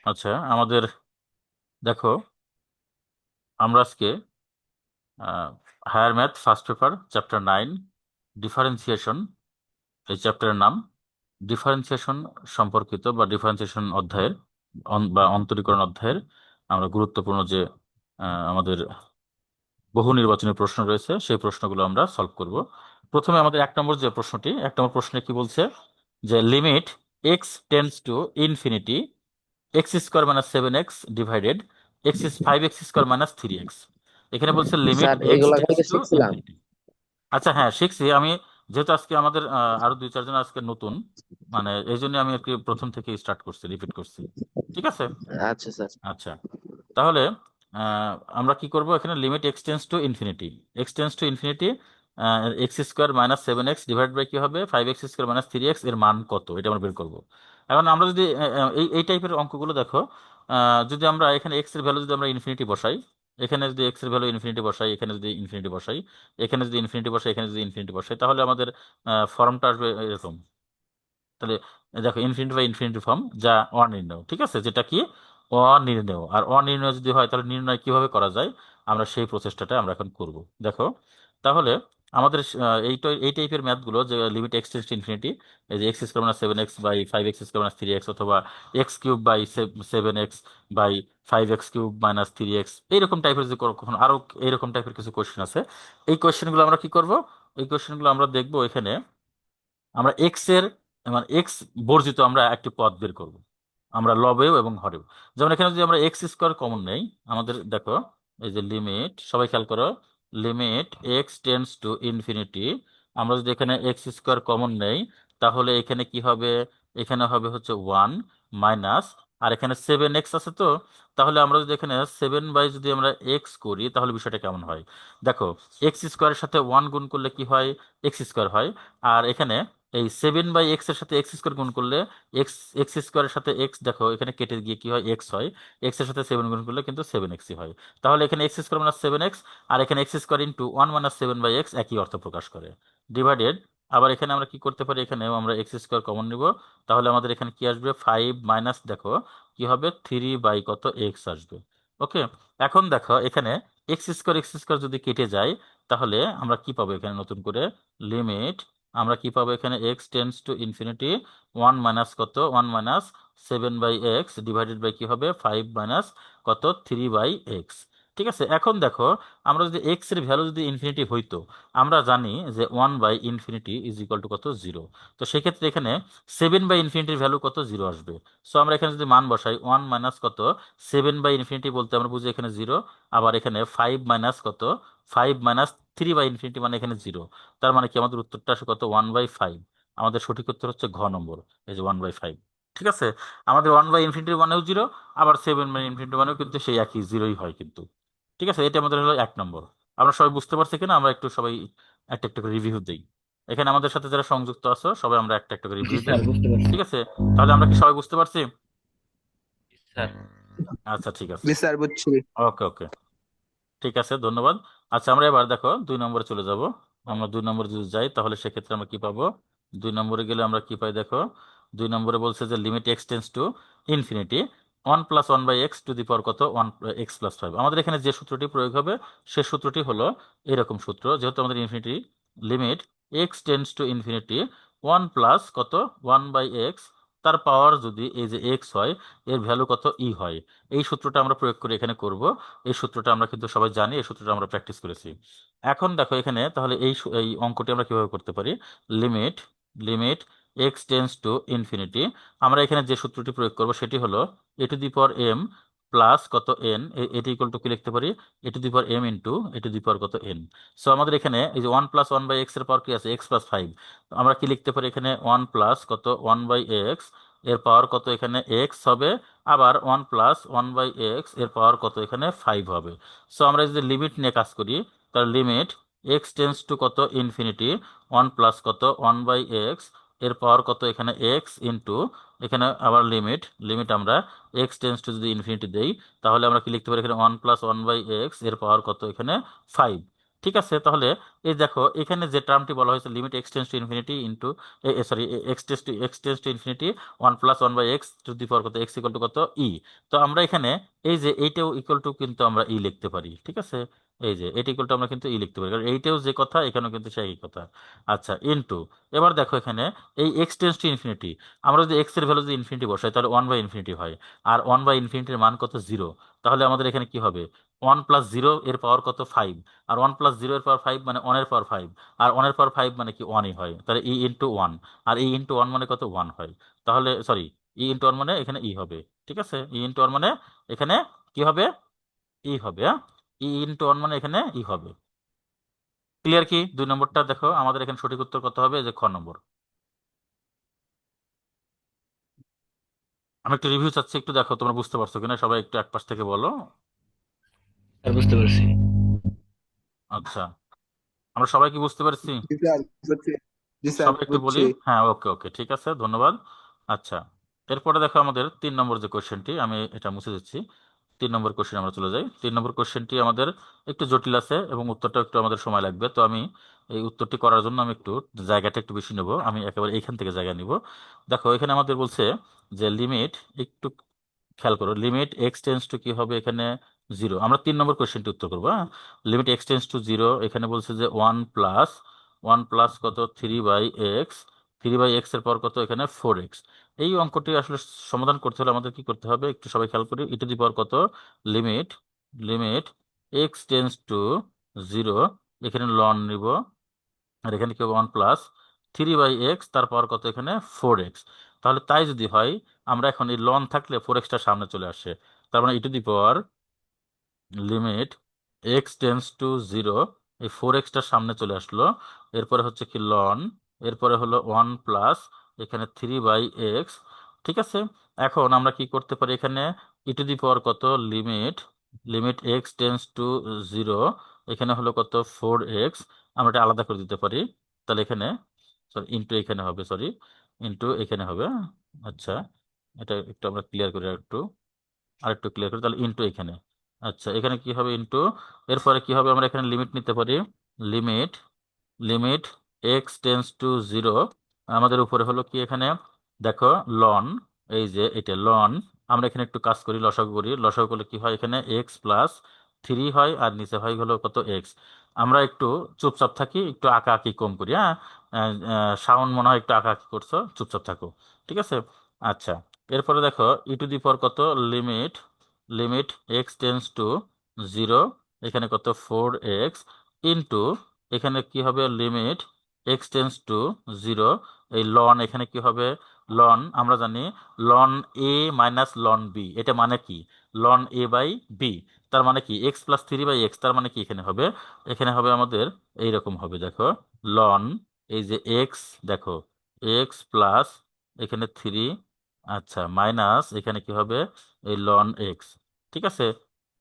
আচ্ছা, আমাদের দেখো, আমরা আজকে higher math first paper chapter 9 differentiation, এই চ্যাপ্টারের নাম ডিফারেন্সিয়েশন সম্পর্কিত বা ডিফারেন্সিয়েশন অধ্যায়ের বা অন্তরীকরণ অধ্যায়ের আমরা গুরুত্বপূর্ণ যে আমাদের বহু নির্বাচনী প্রশ্ন রয়েছে সেই প্রশ্নগুলো আমরা সলভ করব। প্রথমে আমাদের এক নম্বর প্রশ্নে কি বলছে যে limit x tends to infinity x square minus 7x divided x is 5x square minus 3x। এখানে বলছে লিমিট স্যার এক্স এগুলা টেন্ডস কালকে টু শিখছিলাম। ইনফিনিটি। আচ্ছা, হ্যাঁ শিখছি আমি, যেহেতু আজকে আমাদের আরো দুই চারজন আজকে নতুন, মানে এই জন্য আমি আর কি প্রথম থেকে স্টার্ট করছি, রিপিট করছি। ঠিক আছে। আচ্ছা স্যার। আচ্ছা, তাহলে আমরা কি করব, এখানে limit x tends to infinity, x square minus 7x divide by কি হবে 5x স্কোয়ার মাইনাস 3x, এর মান কত এটা আমরা বের করব। এখন আমরা যদি এই এই টাইপের অঙ্কগুলো দেখো, যদি আমরা এখানে এক্স এর ভ্যালু যদি আমরা ইনফিনিটি বসাই, এখানে যদি এক্স এর ভ্যালু ইনফিনিটি বসাই, এখানে যদি ইনফিনিটি বসাই, এখানে যদি ইনফিনিটি বসাই, এখানে যদি ইনফিনিটি বসাই, তাহলে আমাদের ফর্মটা আসবে এরকম। তাহলে দেখো, ইনফিনিটি বাই ইনফিনিটি ফর্ম, যা অনির্ণেয়। ঠিক আছে, যেটা কি অনির্ণেয়। আর অনির্ণেয় যদি হয় তাহলে নির্ণয় কিভাবে করা যায়, আমরা সেই প্রচেষ্টাটা আমরা এখন করব। দেখো, তাহলে আমাদের এই টাইপের ম্যাথগুলো, যে limit x tends to infinity, এই যে x square minus 7x by 5x square minus 3x, অথবা x cube by 7x by 5x cube minus 3x, এইরকম টাইপের যে কখনো আরো এইরকম টাইপের কিছু কোশ্চেন আছে, এই কোশ্চেনগুলো আমরা কি করব, এই কোশ্চেনগুলো আমরা দেখবো। এখানে আমরা এক্স এর, মানে এক্স বর্জিত আমরা একটি পদ বের করব, আমরা লবেও এবং হরেও। যেমন এখানে যদি আমরা এক্স স্কোয়ার কমন নেই, আমাদের দেখো, এই যে লিমিট, সবাই খেয়াল করো, limit x tends to infinity, আমরা যদি এখানে এক্স স্কোয়ার কমন নেই, তাহলে এখানে কি হবে, এখানে হবে হচ্ছে 1 মাইনাস, আর এখানে 7x আছে তো, তাহলে আমরা যদি এখানে 7 বাই যদি আমরা এক্স করি, তাহলে বিষয়টা কেমন হয় দেখো, এক্স স্কোয়ারের সাথে 1 গুণ করলে কি হয়, এক্স স্কোয়ার হয়। আর এখানে এই 7/x এর সাথে এক্স স্কোয়ার গুণ করলে এক্স, এক্স স্কোয়ারের সাথে এক্স, দেখো এখানে কেটে গিয়ে কি হয়, এক্স হয়। এক্স এর সাথে 7 গুণ করলে কিন্তু 7x হয়। তাহলে এখানে এক্স স্কোয়ার মাইনাস 7x, আর এখানে এক্স স্কোয়ার ইন্টু 1 - 7/x একই অর্থ প্রকাশ করে, ডিভাইডেড। আবার এখানে আমরা কি করতে পারি, এখানেও আমরা এক্স স্কোয়ার কমন নিব, তাহলে আমাদের এখানে কি আসবে 5 মাইনাস, দেখো কি হবে 3 বাই কত এক্স আসবে। ওকে, এখন দেখো এখানে এক্স স্কোয়ার যদি কেটে যায়, তাহলে আমরা কি পাবো এখানে নতুন করে, লিমিট আমরা কি পাবো এখানে x tends to infinity 1 minus কত, 1 - 7/x ডিভাইডেড বাই কি হবে 5 মাইনাস কত 3/x। ঠিক আছে, এখন দেখো, আমরা যদি এক্স এর ভ্যালু যদি ইনফিনিটি হইতো, আমরা জানি যে 1/ইনফিনিটি ইজ ইকুয়াল টু কত, 0। তো সেক্ষেত্রে এখানে 7/ইনফিনিটির ভ্যালু কত, 0 আসবে। সো আমরা এখানে যদি মান বসাই, 1 মাইনাস কত 7/ইনফিনিটি বলতে আমরা বুঝি এখানে 0, আবার এখানে 5 মাইনাস কত, 5 - 3/ইনফিনিটি মানে এখানে 0। তার মানে কি আমাদের উত্তরটা আসে কত, 1/5। আমাদের সঠিক উত্তর হচ্ছে ঘ নম্বর, এই যে 1/5। ঠিক আছে, আমাদের 1/ইনফিনিটি মানেও 0, আবার 7/ইনফিনিটি মানেও কিন্তু সেই একই 0ই হয় কিন্তু। ঠিক আছে, এটা আমাদের হলো 1 নম্বর। আমরা সবাই বুঝতে পারছি কিনা, আমরা একটু সবাই একটা একটা করে রিভিউ দিই। এখানে আমাদের সাথে যারা সংযুক্ত আছো সবাই আমরা একটা একটা করে জি রিভিউ দিই। স্যার, বুঝতে পারছি। ঠিক আছে, তাহলে আমরা কি সবাই বুঝতে পারছি? স্যার। আচ্ছা, ঠিক আছে। জি স্যার, বুঝছি। ওকে ওকে, ঠিক আছে, ধন্যবাদ। আচ্ছা, আমরা এবার দেখো 2 নম্বরে চলে যাব। আমরা 2 নম্বরে যদি যাই, তাহলে সেক্ষেত্রে আমরা কি পাবো, 2 নম্বরে গেলে আমরা কি পাই দেখো, 2 নম্বরে বলছে যে limit x tends to infinity 1 + 1/x to the power কত, 1 x + 5। আমাদের এখানে যে সূত্রটি প্রয়োগ হবে সে সূত্রটি হলো এরকম সূত্র, যেহেতু আমাদের infinity, limit x tends to infinity 1 + কত 1/x, তার পাওয়ার যদি এই যে এক্স হয়, এর ভ্যালু কত ই হয়। এই সূত্রটা আমরা প্রয়োগ করে এখানে করব। এই সূত্রটা আমরা কিন্তু সবাই জানি, এই সূত্রটা আমরা প্র্যাকটিস করেছি। এখন দেখো এখানে, তাহলে এই অঙ্কটি আমরা কিভাবে করতে পারি, limit limit x tends to infinity, আমরা এখানে যে সূত্রটি প্রয়োগ করব সেটি হলো a to the power m plus কত n, এটি ইকুয়াল টু কি লিখতে পারি, a to the power m into a to the power কত n। সো আমাদের এখানে এই যে 1 + 1/x এর পাওয়ার কি আছে, x + 5। আমরা কি লিখতে পারি এখানে 1 প্লাস কত 1/x, এর পাওয়ার কত এখানে x হবে, আবার 1 + 1/x এর পাওয়ার কত এখানে 5 হবে। সো আমরা যদি লিমিট নিয়ে কাজ করি, তার লিমিট এক্স টেন্স টু কত ইনফিনিটি 1 + কত 1/x এর পাওয়ার কত এখানে এক্স ইন্টু, এখানে আবার লিমিট লিমিট আমরা এক্স টেন্স টু যদি ইনফিনিটি দেই, তাহলে আমরা কি লিখতে পারি এখানে 1 + 1/x এর পাওয়ার কত এখানে 5। ঠিক আছে, তাহলে এই দেখো এখানে যে টার্মটি বলা হয়েছে limit x tends to infinity into, sorry, x tends to infinity 1 + 1/x to the power কত, এক্স ইকুয়াল টু কত ই। তো আমরা এখানে এই যে এইটাও ইকুয়াল টু কিন্তু আমরা ই লিখতে পারি, ঠিক আছে। এই যে এটা ইকুয়াল টু আমরা কিন্তু ই লিখতে পারি, কারণ এইটাও যে কথা এখানেও কিন্তু সেই একই কথা। আচ্ছা, ইন্টু, এবার দেখো এখানে এই এক্সটেন্স টু ইনফিনিটি, আমরা যদি এক্স এর ভ্যালু যদি ইনফিনিটি বসাই তাহলে 1/∞ হয়, আর 1/∞ মান কত, 0। তাহলে আমাদের এখানে কি হবে, 1 + 0 এর পাওয়ার কত, 5। আর 1 + 0 এর পাওয়ার 5 মানে 1 এর পাওয়ার 5। আর 1 এর পাওয়ার 5 মানে কি, 1ই হয়, তাহলে ই ইন্টু 1। আর ই ইন্টু 1 মানে কত, 1 হয়। তাহলে সরি, ই ইন্টু 1 মানে এখানে ই হবে, ঠিক আছে। ই ইন্টু 1 মানে এখানে কি হবে, ই হবে, হ্যাঁ। ই ইন্টু 1 মানে এখানে ই হবে। ক্লিয়ার কি? 2 নম্বরটা দেখো, আমাদের এখানে সঠিক উত্তর কত হবে, এই যে খ নম্বর। আমি একটু রিভিউ চাচ্ছি, একটু দেখো তোমরা বুঝতে পারছো কিনা, সবাই একটু এক পাশ থেকে বলো। স্যার বুঝতে পারছি। আচ্ছা, আমরা সবাই কি বুঝতে পারছি? জি স্যার বুঝছি। জি স্যার সবাই একটু বলি, বুঝছি। হ্যাঁ, ওকে ওকে, ঠিক আছে, ধন্যবাদ। আচ্ছা, এরপরে দেখো আমাদের 3 নম্বর যে কোশ্চেনটি, আমি এটা মুছে দিচ্ছি। 3 নম্বর কোশ্চেন আমরা চলে যাই। 3 নম্বর কোশ্চেনটি আমাদের একটু জটিল আছে এবং উত্তরটা একটু আমাদের সময় লাগবে, তো আমি এই উত্তরটি করার জন্য আমি একটু জায়গাটা একটু বেশি নেব, আমি একেবারে এইখান থেকে জায়গা নিব। দেখো এখানে আমাদের বলছে যে লিমিট, একটু খেয়াল করো, লিমিট এক্স টেন্স টু কি হবে এখানে, 0। আমরা 3 নম্বর কোশ্চেনটি উত্তর করবো, হ্যাঁ। লিমিট এক্স টেন্স টু 0, এখানে বলছে যে 1 + 1 + কত, 3/x, 3/x এর পর কত, এখানে 4x। এই অঙ্কটি আসলে সমাধান করতে হলে আমাদের কি করতে হবে, একটু সবাই খেয়াল করি, ই টু দি পাওয়ার কত, limit, limit x tends to 0, এখানে লন নিব, আর এখানে কি হবে, 1 + 3/x, তার পাওয়ার কত এখানে, 4x। তাহলে তাই যদি হয়, আমরা এখন এই লন থাকলে 4xটা সামনে চলে আসে, তার মানে e to the power limit x tends to 0, এই 4xটা সামনে চলে আসলো। এরপরে হচ্ছে কি লন, এরপরে হলো 1 + এখানে 3/x, ঠিক আছে। এখন আমরা কি করতে পারি, এখানে ই টু দি পাওয়ার কত, limit, limit x tends to 0, এখানে হলো কত, 4x। আমরা এটা আলাদা করে দিতে পারি, তাহলে এখানে, সরি, ইন্টু এখানে হবে, সরি, ইন্টু এখানে হবে। আচ্ছা, এটা একটু আমরা ক্লিয়ার করি একটু, আরেকটু ক্লিয়ার করি, তাহলে ইনটু এখানে। আচ্ছা, এখানে কি হবে, ইনটু, এরপরে কি হবে, আমরা এখানে লিমিট নিতে পারি, limit, limit x tends to 0, আমাদের উপরে হলো কি এখানে, দেখো লন, এই যে এটা লন, আমরা এখানে একটু কাজ করি, লসাগু করি, লসাগু করলে কি হয়, এখানে x + 3 হয়, আর নিচে হয় হলো কত, এক্স। আমরা একটু চুপচাপ থাকি, একটু আঁকা আঁকি কম করি, হ্যাঁ। সাউন্ড মনে হয় একটু আঁকা আঁকি করছো, চুপচাপ থাকো, ঠিক আছে। আচ্ছা, এরপরে দেখো ই টু দি পাওয়ার কত, limit, limit x tends to 0, এখানে কত, 4x, ইন্টু, এখানে কি হবে, লিমিট এক্স টেন্স টু 0, এই লন, এখানে কি হবে, লন, আমরা জানি লন এ মাইনাস লন বি, এটা মানে কি, লন a/b, তার মানে কি x + 3/x, তার মানে কি এখানে হবে, এখানে হবে আমাদের এইরকম হবে, দেখো লন, এই যে এক্স, দেখো এক্স প্লাস এখানে 3, আচ্ছা, মাইনাস এখানে কি হবে, এই লন এক্স, ঠিক আছে।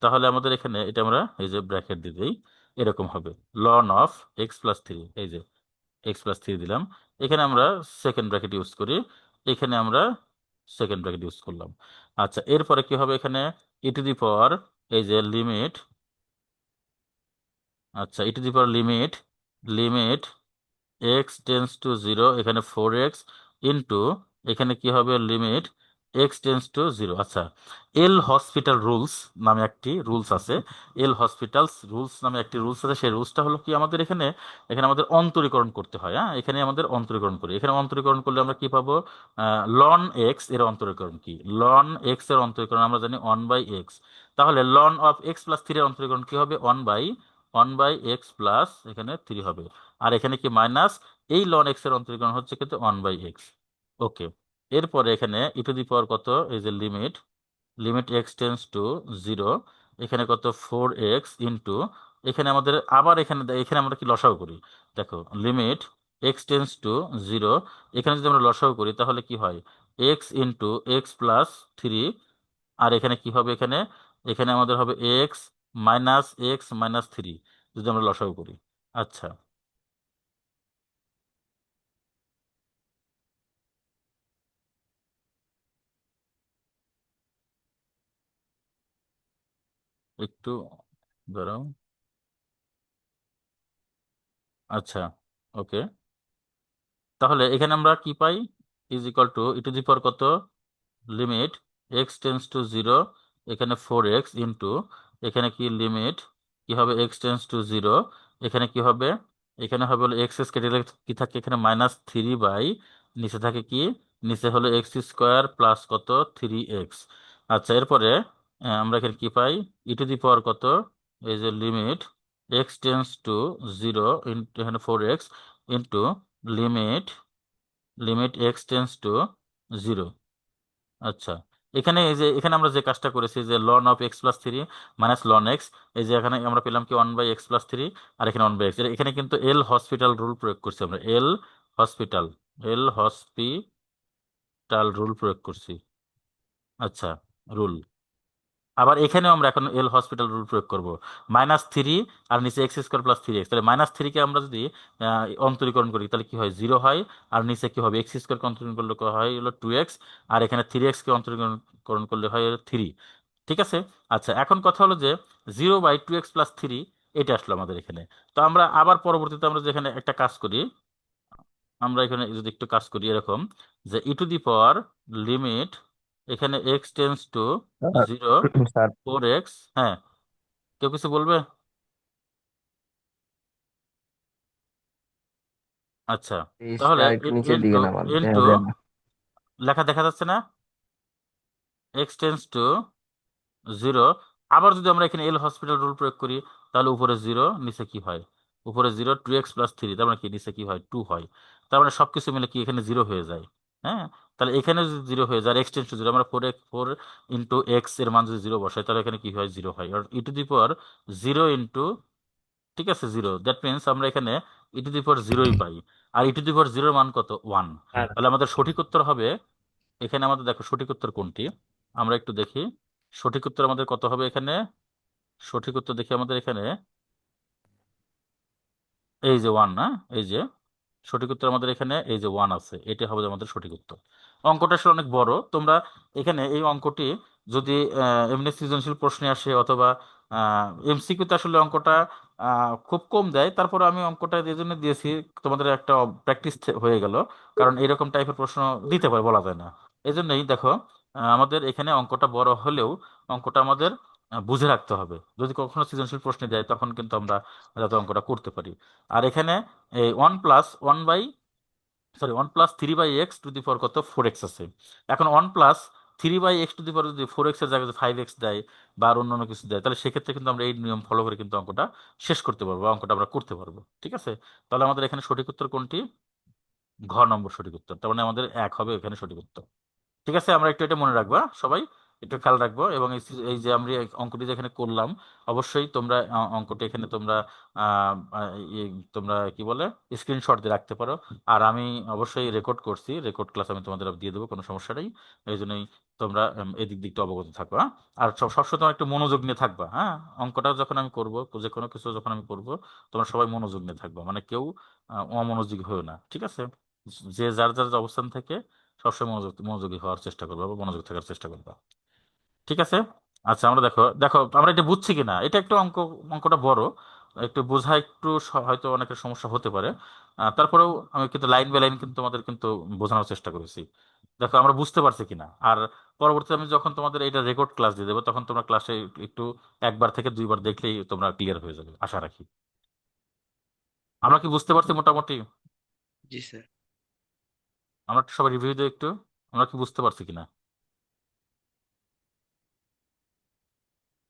তাহলে আমাদের এখানে এটা আমরা এই যে ব্র্যাকেট দিয়ে দিই, এরকম হবে, লন অফ x + 3, এই যে x + 3 দিলাম, এখানে আমরা সেকেন্ড ব্র্যাকেট ইউজ করি, এখানে আমরা সেকেন্ড ব্র্যাকেট ইউজ করলাম। আচ্ছা, এরপরে কি হবে, এখানে ই টু দি পাওয়ার, এই যে লিমিট, আচ্ছা, e to the power limit, limit x tends to 0, এখানে 4x, ইন্টু, এখানে কি হবে, লিমিট এক্স টেন্স টু 0। আচ্ছা, এল হসপিটাল রুলস নামে একটি রুলস আছে, এল হসপিটালস রুলস নামে একটি রুলস আছে, সেই রুলসটা হলো কি, আমাদের এখানে, এখানে আমাদের অন্তরীকরণ করতে হয়, হ্যাঁ। এখানে আমাদের অন্তরীকরণ করি, এখানে অন্তরীকরণ করলে আমরা কি পাবো, লন এক্স এর অন্তরীকরণ কি, লন এক্স এর অন্তরীকরণ আমরা জানি 1/x, তাহলে লন অফ x + 3 এর অন্তরীকরণ কি হবে, 1/x + এখানে 3 হবে, আর এখানে কি মাইনাস, এই লন এক্স এর অন্তরীকরণ হচ্ছে কিন্তু 1/x। ওকে, এরপরে এখানে ই টু দি পাওয়ার কত, এই যে limit, limit x tends to 0, এখানে কত, 4x, ইন্টু, এখানে আমাদের আবার এখানে এখানে আমরা কি লসাগু করি, দেখো লিমিট এক্স টেন্স টু 0, এখানে যদি আমরা লসাগু করি তাহলে কি হয়, এক্স ইন্টু x + 3, আর এখানে কি হবে, এখানে, এখানে আমাদের হবে x - x - 3, যদি আমরা লসাগু করি। আচ্ছা, একটু দাঁড়াও, আচ্ছা, ওকে। তাহলে এখানে আমরা কি পাই? Is equal to e to the power কত, limit x tends to zero, এখানে 4x ইন্টু, এখানে কি লিমিট কি হবে, এক্স টেন্স টু জিরো, এখানে কি হবে, এখানে হবে হলো এক্স কেটে গেলে কি থাকে এখানে -3 বাই, নিচে থাকে কি, নিচে হলো এক্স স্কোয়ার প্লাস কত 3x। আচ্ছা, এরপরে আমরা এখানে কি পাই, ই টু দি পাওয়ার কত, এই যে limit x tends to zero into এখানে 4x into limit limit x tends to zero. আচ্ছা, এখানে এই যে এখানে আমরা যে কাজটা করেছি যে ln of x plus three minus ln x, এই যে এখানে আমরা পেলাম কি 1/x+3, আর এখানে 1/x, এখানে কিন্তু এল হসপিটাল রুল প্রয়োগ করছি আমরা, হসপিটাল এল হসপিটাল রুল প্রয়োগ করছি। আচ্ছা, রুল। আবার এখানেও আমরা এখন এল হসপিটাল রুল প্রয়োগ করব, -3 আর নিচে x² + 3x, তাহলে -3কে আমরা যদি অন্তরীকরণ করি তাহলে কি হয়, 0 হয়, আর নিচে কি হবে x² অন্তরীকরণ করলে হয় হলো 2x, আর এখানে 3x কে অন্তরীকরণ করলে হয় হলো 3। ঠিক আছে। আচ্ছা, এখন কথা হলো যে 0/2x+3 এটা আসলো আমাদের এখানে। তো আমরা আবার পরবর্তীতে আমরা যেখানে একটা কাজ করি, আমরা এখানে যদি একটু কাজ করি এরকম, যে e to the power limit এখানে x tends to zero sir 4x, হ্যাঁ, কেউ কিছু বলবে? আচ্ছা, প্লিজ তাহলে আর একটু নিচের ইন্টু দিকে নামান, ইন্টু দেখা যায় না। লেখা দেখা যাচ্ছে না, এক্স টেন্স টু জিরো। আবার যদি আমরা এখানে এল হসপিটাল রুল প্রয়োগ করি তাহলে উপরে জিরো, নিচে কি হয়, উপরে 0, 2x+3, তার মানে কি নিচে কি হয় 2 হয়। তার মানে সবকিছু মিলে কি এখানে জিরো হয়ে যায়। হ্যাঁ, তাহলে এখানে যদি জিরো হয়ে যায়, এক্স টেন্স টু জিরো, আমরা 4 ইন্টু এক্স এর মান যদি জিরো বসাই তাহলে এখানে কি হয়, জিরো হয়, আর e to the power zero into, ঠিক আছে, জিরো, দ্যাট মিনস আমরা এখানে ই to the power জিরোই pi. R e to the পাওয়ার জিরোর মান কত, 1। স্যার তাহলে আমাদের সঠিক উত্তর হবে, এখানে আমাদের দেখো সঠিক উত্তর কোনটি, আমরা একটু দেখি। সঠিক উত্তর আমাদের কত হবে এখানে, সঠিক উত্তর দেখি আমাদের এখানে এই যে 1 না, এই যে সঠিক উত্তর আমাদের এখানে এই যে 1 আছে, এটা হবে আমাদের সঠিক উত্তর। অঙ্কটা আসলে অনেক বড়, তোমরা এখানে এই অঙ্কটি যদি এমনি সৃজনশীল প্রশ্নে আসে অথবা এমসিকিউতে আসলে অঙ্কটা খুব কম দেয়, তারপর আমি অঙ্কটা এই জন্য দিয়েছি তোমাদের একটা প্র্যাকটিস হয়ে গেল, কারণ এরকম টাইপের প্রশ্ন দিতে পারে, বলা যায় না। এই জন্যই দেখো আমাদের এখানে অঙ্কটা বড় হলেও অঙ্কটা আমাদের বুঝে রাখতে হবে, যদি কখনো সৃজনশীল প্রশ্নে দেয় তখন কিন্তু আমরা যাতে অঙ্কটা করতে পারি। আর এখানে এই 1+3/x টু দি পাওয়ার কত, 4x আছে। এখন 1+3/x টু দি পাওয়ার যদি 4x এর জায়গায় 5x দেয় বা আর অন্য অন্য কিছু দেয়, তাহলে সেক্ষেত্রে কিন্তু আমরা এই নিয়ম ফলো করে কিন্তু অঙ্কটা শেষ করতে পারবো, বা অঙ্কটা আমরা করতে পারবো। ঠিক আছে, তাহলে আমাদের এখানে সঠিক উত্তর কোনটি, ঘ নম্বর সঠিক উত্তর, তার মানে আমাদের 1 হবে এখানে সঠিক উত্তর। ঠিক আছে, আমরা একটু এটা মনে রাখবা সবাই, একটু খেয়াল রাখবো, এবং এই যে আমরা এই অঙ্কটি যেখানে করলাম, অবশ্যই তোমরা অঙ্কটি এখানে তোমরা আহ, আহ, তোমরা কি বলে স্ক্রিনশট দিয়ে রাখতে পারো। আর আমি অবশ্যই রেকর্ড করছি, রেকর্ড ক্লাস আমি তোমাদের দিয়ে দেবো, কোনো সমস্যা নেই। এই জন্যই তোমরা এদিক দিকটা অবগত থাকবা, হ্যাঁ? আর সবসময় তোমার একটু মনোযোগ নিয়ে থাকবা, হ্যাঁ, অঙ্কটা যখন আমি করবো, যে কোনো কিছু যখন আমি করবো, তোমরা সবাই মনোযোগ নিয়ে থাকবা, মানে কেউ অমনোযোগী হয়েও না, ঠিক আছে? যে যার যার যে অবস্থান থেকে সবসময় মনোযোগী হওয়ার চেষ্টা করবো বা মনোযোগ থাকার চেষ্টা করবো। ঠিক আছে। আচ্ছা, আমরা দেখো দেখো আমরা এটা বুঝছি কিনা, এটা একটু অঙ্কটা বড়, একটু বোঝা একটু হয়তো অনেকের সমস্যা হতে পারে। তারপরেও আমি কিন্তু লাইন বাই লাইন কিন্তু তোমাদের কিন্তু বোঝানোর চেষ্টা করেছি, দেখো আমরা বুঝতে পারছি কিনা। আর পরবর্তীতে আমি যখন তোমাদের এটা রেকর্ড ক্লাস দিয়ে দেবো তখন তোমরা ক্লাসে একটু 1 বার থেকে 2 বার দেখলেই তোমরা ক্লিয়ার হয়ে যাবে, আশা রাখি। আমরা কি বুঝতে পারছি মোটামুটি? জি স্যার। আমরা একটু সবাই রিভিউ দিই একটু, আমরা কি বুঝতে পারছি কিনা,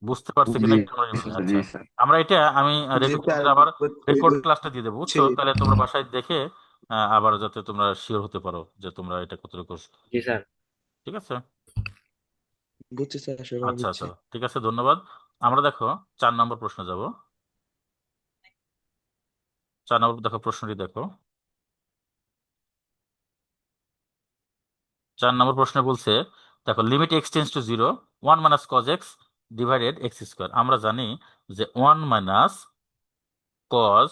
বুঝতে পারছি জি কিনা একটু আমরা review দিই। জি আচ্ছা, স্যার। আমরা এটা আমি জি রেকর্ড স্যার, তোমাদের আবার রেকর্ড ক্লাসটা দিয়ে দেবো, বুঝছি। বুঝছো? তাহলে তোমরা বাসায় দেখে আবার যাতে তোমরা শিওর হতে পারো যে তোমরা এটা কতটুকু, জি স্যার। ঠিক আছে। বুঝছি স্যার, সেভাবে আচ্ছা বুঝছি। আচ্ছা, ঠিক আছে, ধন্যবাদ। আমরা দেখো 4 নম্বর প্রশ্নে যাব। 4 নম্বর দেখো, প্রশ্নটি দেখো। 4 নম্বর প্রশ্নে বলছে, দেখো limit x tends to zero, 1 - cos x divided x²। আমরা জানি যে 1 - cos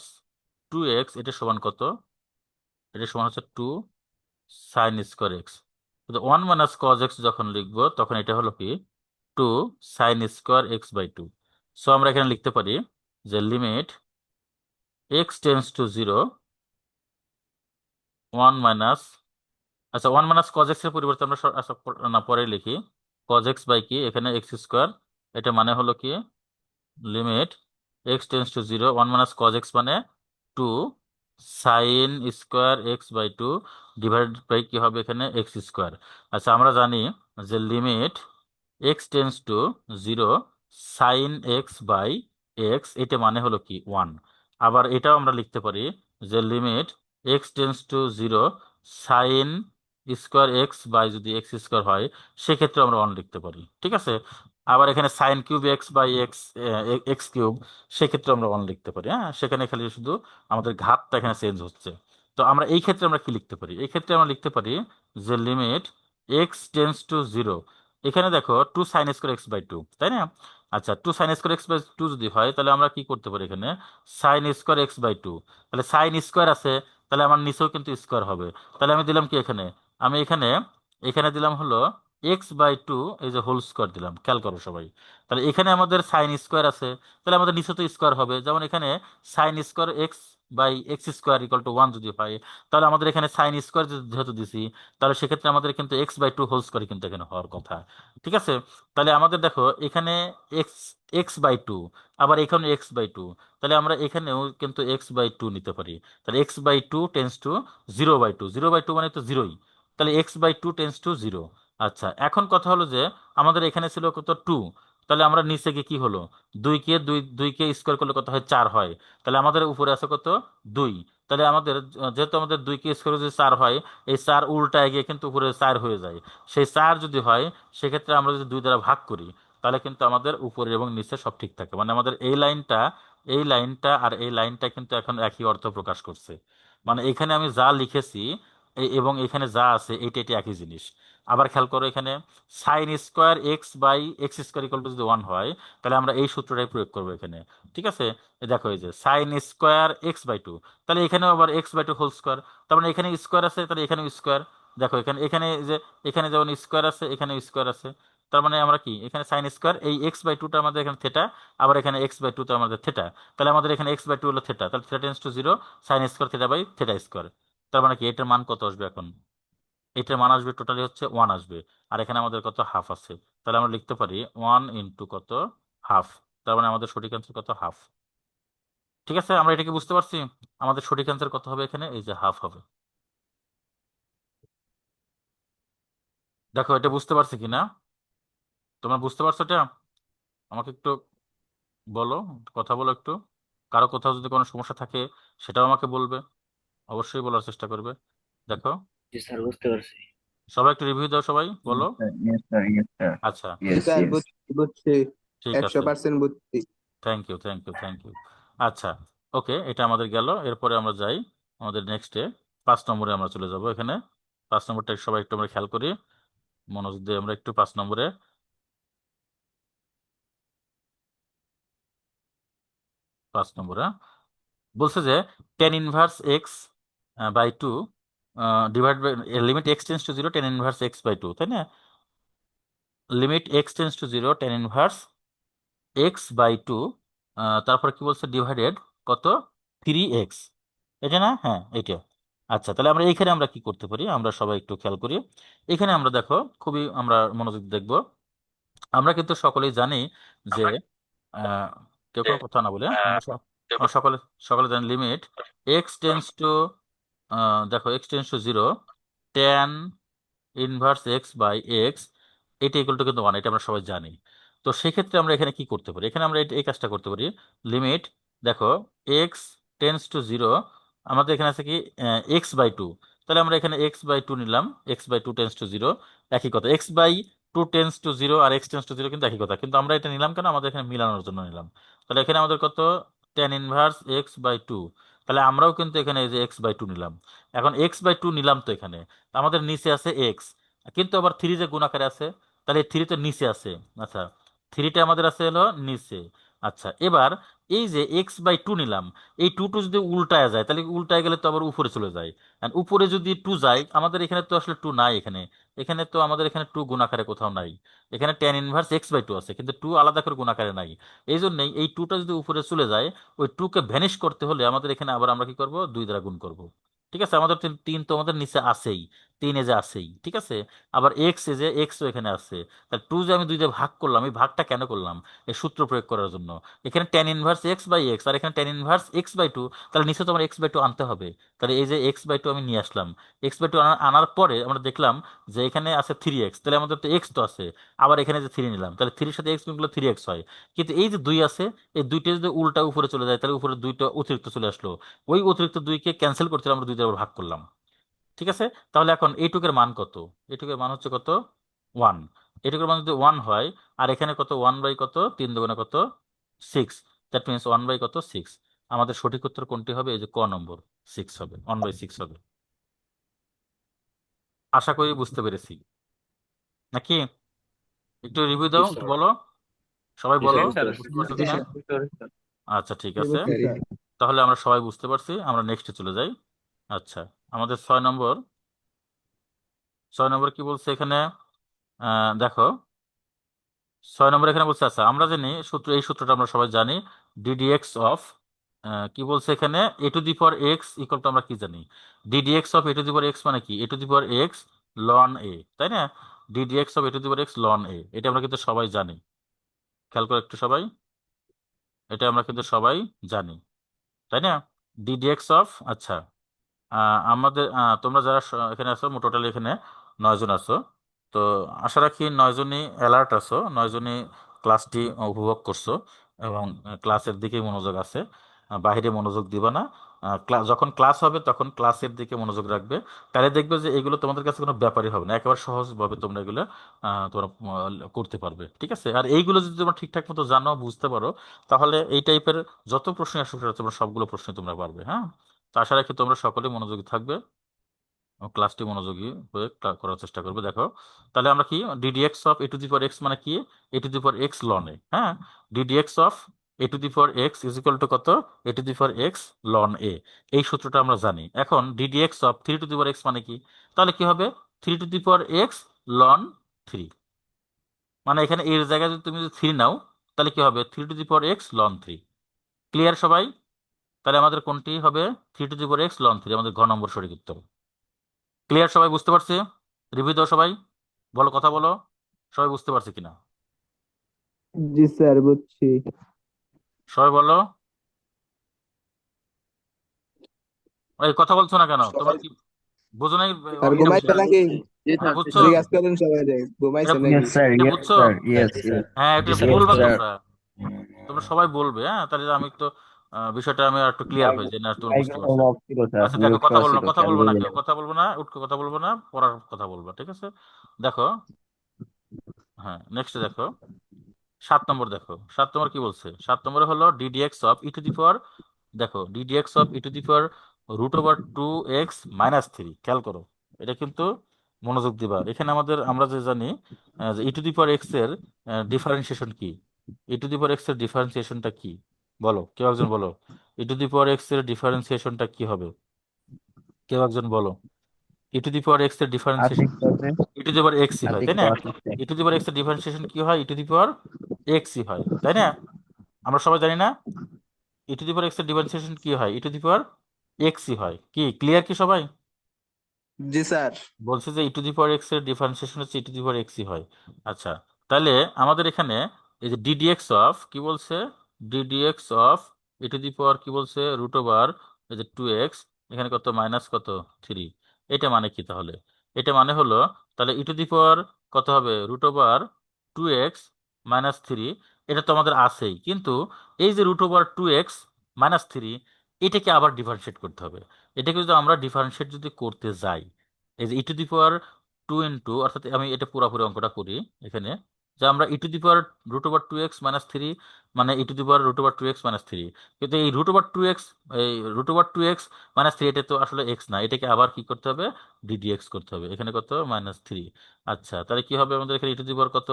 2x এটা সমান কত, এটা সমান হচ্ছে 2 sin² x। কিন্তু 1 - cos x যখন লিখবো তখন এটা হলো কি 2 sin² x/2। সো আমরা এখানে লিখতে পারি যে limit x tends to zero, one minus, আচ্ছা ওয়ান মাইনাস কজ এক্স এর পরিবর্তে আমরা না পরে লিখি কজ এক্স বাই কি এখানে এক্স স্কোয়ার। এটা মানে হলো কি limit x tends to zero, one minus cos x মানে to sine square x by two divide by কি হবে এখানে এক্স স্কোয়ার। আচ্ছা আমরা জানি যে limit x tends to zero sine x by x, এটা মানে হলো কি ওয়ান। আবার এটাও আমরা লিখতে পারি যে limit x tends to zero sine square x by যদি এক্স স্কোয়ার হয় সেক্ষেত্রে আমরা ওয়ান লিখতে পারি, ঠিক আছে। আবার এখানে sine cube x by x x cube, সেক্ষেত্রে আমরা ওয়ান লিখতে পারি। হ্যাঁ, সেখানে খালি শুধু আমাদের ঘাতটা এখানে চেঞ্জ হচ্ছে। তো আমরা এই ক্ষেত্রে আমরা কি লিখতে পারি, এই ক্ষেত্রে আমরা লিখতে পারি যে limit x tends to zero, এখানে দেখো two sine square x by two, তাই না? আচ্ছা two sine square x by two যদি হয় তাহলে আমরা কি করতে পারি এখানে sine square x by two, তাহলে সাইন স্কোয়ার আছে, তাহলে আমার নিচেও কিন্তু স্কোয়ার হবে। তাহলে আমি দিলাম কি এখানে, আমি এখানে এখানে দিলাম হলো এক্স বাই টু, এই যে হোল স্কোয়ার দিলাম, খেয়াল করো সবাই। তাহলে এখানে আমাদের সাইন স্কোয়ার আছে, তাহলে আমাদের নিচে তো স্কোয়ার হবে, যেমন এখানে sine square x by x square equal to one যদি হয়, তাহলে আমাদের এখানে সাইন স্কোয়ার যেহেতু দিছি, তাহলে সেক্ষেত্রে আমাদের কিন্তু x by two whole square কিন্তু এখানে হওয়ার কথা, ঠিক আছে। তাহলে আমাদের দেখো এখানে এক্স এক্স বাই টু, আবার এখানে এক্স বাই টু, তাহলে আমরা এখানেও কিন্তু এক্স বাই টু নিতে পারি। তাহলে x by two tends to zero by two, zero by two মানে তো জিরোই, তাহলে x by two tends to zero. আচ্ছা এখন কথা হলো যে আমাদের এখানে ছিল কত টু, তাহলে আমরা নিচে গিয়ে কি হলো দুইকে স্কোয়ার করলে কত হয় চার হয়, তাহলে আমাদের উপরে আছে কত দুই। তাহলে আমাদের যেহেতু আমাদের দুইকে স্কোয়ার যদি চার হয়, এই চার উল্টায় গিয়ে কিন্তু উপরে চার হয়ে যায়। সেই চার যদি হয় সেক্ষেত্রে আমরা যদি দুই দ্বারা ভাগ করি তাহলে কিন্তু আমাদের উপরে এবং নিচে সব ঠিক থাকে, মানে আমাদের এই লাইনটা আর এই লাইনটা কিন্তু এখন একই অর্থ প্রকাশ করছে। মানে এখানে আমি যা লিখেছি এবং এখানে যা আছে এইটা এটা একই জিনিস। আবার খেয়াল করো এখানে sine square x by x square equal to যদি ওয়ান হয়, তাহলে আমরা এই সূত্রটাই প্রয়োগ করবো এখানে, ঠিক আছে। এই দেখো এই যে sine square x by two, তাহলে এখানেও আবার x by two whole square, তার মানে এখানে স্কোয়ার আছে তাহলে এখানেও স্কোয়ার। দেখো এখানে এখানে যে এখানে যেমন স্কোয়ার আছে এখানেও স্কোয়ার আছে, তার মানে আমরা কি এখানে সাইন স্কোয়ার এই এক্স বাই টুটা আমাদের এখানে থেটা, আবার এখানে এক্স বাই টুটা আমাদের থেটা, তাহলে আমাদের এখানে এক্স বাই টু হলো থেটা, তাহলে theta tends to zero sine square theta by theta square. তার মানে কি এটার মান কত আসবে এখন, এটার মান আসবে টোটালি হচ্ছে ওয়ান আসবে, আর এখানে আমাদের কত হাফ আছে, তাহলে আমরা লিখতে পারি ওয়ান ইন্টু কত হাফ, তার মানে আমাদের সঠিক অ্যান্সার কত হাফ। ঠিক আছে, আমরা এটাকে বুঝতে পারছি, আমাদের সঠিক অ্যান্সার কত হবে এখানে এই যে হাফ হবে। দেখো এটা বুঝতে পারছি কিনা, তোমরা বুঝতে পারছো এটা? আমাকে একটু বলো, কথা বলো একটু, কারো কোথাও যদি কোনো সমস্যা থাকে সেটাও আমাকে বলবে, অবশ্যই বলার চেষ্টা করবে। দেখো জি স্যার, বুঝতে পারছি। সবাই একটু রিভিউ দাও, সবাই বলো। Yes, sir. Yes, sir. Yes, sir. আচ্ছা Yes, স্যার yes. বুঝছি বুঝছি ঠিক আছে, 100% বুঝছি। Thank you thank you thank you. আচ্ছা ওকে, এটা আমাদের গেল, এরপরে আমরা যাই আমাদের নেক্সটে 5 নম্বরে আমরা চলে যাব। এখানে 5 নম্বরটা সবাই একটু আমরা খেয়াল করি, মনোযোগ দিয়ে আমরা একটু 5 নম্বরে, 5 নম্বরে বলছে যে tan inverse x by two divide by limit x tends to zero tan inverse x by two, তাই না? Limit x tends to zero tan inverse x by two, তারপর কি বলছে ডিভাইডেড কত 3x, এটা না? হ্যাঁ এটা। আচ্ছা তাহলে আমরা এইখানে আমরা কি করতে পারি, আমরা সবাই একটু খেয়াল করি। এখানে আমরা দেখো খুবই আমরা মনোযোগ দেখব, আমরা কিন্তু সকলেই জানি যে আহ, কেউ কোনো কথা না বলে আমরা সকলে সকলে জানি লিমিট এক্স টেন্স টু, দেখো x tends to zero tan inverse x by x, এটা ইকুয়াল টু কিন্তু ওয়ান, এটা আমরা সবাই জানি। তো সেক্ষেত্রে আমরা এখানে কি করতে পারি, এখানে আমরা এই কাজটা করতে পারি। লিমিট দেখো এক্স টেন্স টু জিরো, আমাদের এখানে আছে কি এক্স বাই টু, তাহলে আমরা এখানে এক্স বাই টু নিলাম, x by two tends to zero, একই কথা। X by two tends to zero আর এক্স টেন্স টু জিরো কিন্তু একই কথা, কিন্তু আমরা এটা নিলাম কেন, আমাদের এখানে মিলানোর জন্য নিলাম। তাহলে এখানে আমাদের কত tan inverse x by two, তাহলে আমরাও কিন্তু এখানে এই যে এক্স বাই টু নিলাম। এখন এক্স বাই টু নিলাম তো এখানে, আমাদের নিচে আছে এক্স, কিন্তু আবার থ্রি যে গুণ আকারে আছে, তাহলে থ্রি তো নিচে আছে। আচ্ছা থ্রিটা আমাদের আছে হলো নিচে। আচ্ছা এবার এই যে এক্স বাই টু নিলাম, এই টু টু যদি উল্টায় যায় তাহলে উল্টায় গেলে তো আবার উপরে চলে যায়। আর উপরে যদি টু যায়, আমাদের এখানে তো আসলে টু নাই, এখানে এখানে তো আমাদের এখানে টু গুণ আকারে কোথাও নাই। এখানে tan inverse x by two আছে, কিন্তু টু আলাদা করে গুণ আকারে নাই। এই জন্যই এই টুটা যদি উপরে চলে যায়, ওই টুকে ভ্যানিশ করতে হলে আমাদের এখানে আবার আমরা কি করব, দুই দ্বারা গুণ করব। ঠিক আছে, আমাদের তিন তো আমাদের নিচে আছেই, তিন এ যে আছেই, ঠিক আছে। আবার এক্স এ যে এক্সও এখানে আছে। তাহলে টু যে আমি দুই দিয়ে ভাগ করলাম, এই ভাগটা কেন করলাম? এই সূত্র প্রয়োগ করার জন্য। এখানে tan inverse x by x, আর এখানে tan inverse x by two. তাহলে নিশ্চয় তোমার এক্স বাই টু আনতে হবে। তাহলে এই যে এক্স বাই টু আমি নিয়ে আসলাম। এক্স বাই টু আনার পরে আমরা দেখলাম যে এখানে আছে থ্রি এক্স, তাহলে আমাদের তো এক্স তো আছে। আবার এখানে যে থ্রি নিলাম, তাহলে থ্রির সাথে এক্স গুণ করলে থ্রি এক্স হয়। কিন্তু এই যে দুই আছে, এই দুইটা যদি উল্টা উপরে চলে যায়, তাহলে উপরে দুইটা অতিরিক্ত চলে আসলো। ওই অতিরিক্ত দুইকে ক্যান্সেল করতে আমরা দুই দ্বারা ভাগ করলাম। ঠিক আছে। তাহলে এখন এইটুকের মান কত? এইটুকের মান হচ্ছে কত? ওয়ান। এইটুকের মান যদি ওয়ান হয়, আর এখানে কত, ওয়ান বাই কত, তিন দুগুণে কত, six. That means one by কত, সিক্স। আমাদের সঠিক উত্তর কোনটি হবে? এই যে ক নম্বর, সিক্স হবে, ওয়ান বাই সিক্স হবে। আশা করি বুঝতে পেরেছি নাকি? একটু রিভিউ জি দাও, একটু স্যার। বলো, সবাই জি বলো স্যার, বুঝতে পারছি। বুঝতে পারছো জি কিনা। স্যার। আচ্ছা ঠিক জি আছে, স্যার। তাহলে আমরা সবাই বুঝতে পারছি, আমরা নেক্সটে চলে যাই। আচ্ছা, আমাদের ছয় নম্বর, ছয় নম্বর কি বলছে এখানে? দেখো, ছয় নম্বর এখানে বলছে, আচ্ছা আমরা জানি সূত্র, এই সূত্রটা আমরা সবাই জানি, ডিডিএক্স অফ, কি বলছে এখানে, a to the power x equal to, আমরা কি জানি? D d x of a to the power x মানে কি? A to the power x ln a, তাই না? D d x of a to the power x ln a, এটা আমরা কিন্তু সবাই জানি। খেয়াল করে একটু সবাই, এটা আমরা কিন্তু সবাই জানি, তাই না? ডিডিএক্স অফ, আচ্ছা, আমাদের তোমরা যারা এখানে আছো, টোটালি এখানে 9 জন আছো। তো আশা রাখি 9 জনই অ্যালার্ট আছো, 9 জনই ক্লাসটি উপভোগ করছো, এবং ক্লাসের দিকেই মনোযোগ আছে। বাইরে মনোযোগ দিবা না। যখন ক্লাস হবে তখন ক্লাসের দিকে মনোযোগ রাখবে। তাহলে দেখবে যে এগুলো তোমাদের কাছে কোনো ব্যাপারই হবে না, একেবারে সহজভাবে তোমরা এগুলো তোমরা করতে পারবে। ঠিক আছে, আর এইগুলো যদি তোমরা ঠিকঠাক মতো জানো, বুঝতে পারো, তাহলে এই টাইপের যত প্রশ্ন আসুক সেটা তোমরা সবগুলো প্রশ্ন তোমরা পারবে। হ্যাঁ, তো আশা রাখি তোমরা সকলে মনোযোগী থাকবে ও ক্লাসটি মনোযোগী হয়ে করার চেষ্টা করবে। দেখো, তাহলে আমরা কি, d d x of a to the power x মানে কি? A to the power x ln a. হ্যাঁ, d d x of a to the power x is equal to কত? A to the power x ln a. এই সূত্রটা আমরা জানি। এখন d d x of three to the power x মানে কি? তাহলে কি হবে? Three to the power x ln three. মানে এখানে এর জায়গায় যদি তুমি যদি থ্রি নাও, তাহলে কি হবে? Three to the power x ln three. Clear সবাই? তাহলে আমাদের কোনটি হবে? Three to the power x ln three, আমাদের ঘ নম্বর সঠিক উত্তর। ক্লিয়ার সবাই? বুঝতে পারছি? রিভিউ দাও সবাই, বলো, কথা বলো, সবাই বুঝতে পারছে কিনা? জি স্যার, বুঝছি। সবাই বলো। এই কথা বলছো না কেন? তোমরা সবাই কি বুঝো নাই? আর জি ঘুমাইছে স্যার, নাকি? জি এটা স্যার, জি বুঝছো? স্যার, জিজ্ঞাসা করেন সবাই রে, এটা ঘুমাইছে Yes, নাকি? sir. এটা Yes, বুঝছো? sir. Sir, Yes. জি স্যার, হ্যাঁ, জি এটা স্যার, বলবা বুঝছি স্যার। তোমরা, তোমরা সবাই বলবে। হ্যাঁ, তাহলে আমি একটু বিষয়টা আমি আর একটু ক্লিয়ার হয়ে যাই, না তোমরা বুঝতে পারছো। মাইক্রোফোন অফ ছিল স্যার, আচ্ছা দেখো, মিউট কথা করা বলবো ছিল, না, কথা খেয়াল বলবো না, করবেন। কেউ কথা বলবো না, উঠকে কথা বলবো না, পড়ার কথা বলবো, ঠিক আছে? দেখো, হ্যাঁ নেক্সট দেখো, 7 নম্বর দেখো, 7 নম্বর কি বলছে? 7 নম্বরে হলো d d x of e to the power, দেখো d d x of e to the power root over two x minus three. খেয়াল করো, এটা কিন্তু মনোযোগ দিবা। এখানে আমাদের আমরা যে জানি যে e to the power x এর ডিফারেন্সিয়েশন কি? ই টু দি পাওয়ার এক্স এর ডিফারেন্সিয়েশনটা কি? বলো, কেউ একজন বলো, ই টু দি পাওয়ার এক্স এর ডিফারেন্সিয়েশনটা কি হবে? কেউ একজন বলো, ই টু দি পাওয়ার এক্স এর ডিফারেন্সিয়েশন আতিক কি? আছে, ই টু দি পাওয়ার এক্সই হয়, আতিক তাই তো না? আছে। ই টু দি পাওয়ার এক্স এর ডিফারেন্সিয়েশন কি হয়? ই টু দি পাওয়ার এক্সই হয়, তাই না? আমরা সবাই জানি না ই টু দি পাওয়ার এক্স এর ডিফারেন্সিয়েশন কি হয়? ই টু দি পাওয়ার এক্সই হয়। কি ক্লিয়ার কি সবাই? জি স্যার। বলছে যে e to the power x এর ডিফারেন্সিয়েশন হচ্ছে ই টু দি পাওয়ার এক্সই হয়। আচ্ছা, তাহলে আমাদের এখানে এই যে ডিডিএক্স অফ কি বলছে? D d x of e to the power কি বলছে? রুট ওভার এই যে টু এক্স, এখানে কত, মাইনাস কত, থ্রি। এটা মানে কি তাহলে? এটা মানে হলো, তাহলে ই টু দি পাওয়ার কত হবে? Root over two x minus three. এটা তো আমাদের আছেই, কিন্তু এই যে root over two x minus three, এটাকে আবার ডিফারেন্সিয়েট করতে হবে। এটাকে যদি আমরা ডিফারেন্সিয়েট যদি করতে যাই, এই যে e to the power two into, অর্থাৎ আমি এটা পুরোপুরি অঙ্কটা করি এখানে, যে আমরা e to the power root over two x minus three মানে e to the power root over two x minus three, কিন্তু এই রুট ওভার টু এক্স, এই root over two x minus three এটা তো আসলে এক্স না, এটাকে আবার কি করতে হবে, ডিডিএক্স করতে হবে। এখানে কত, মাইনাস থ্রি। আচ্ছা, তাহলে কি হবে আমাদের এখানে ই টু দি পাওয়ার কত,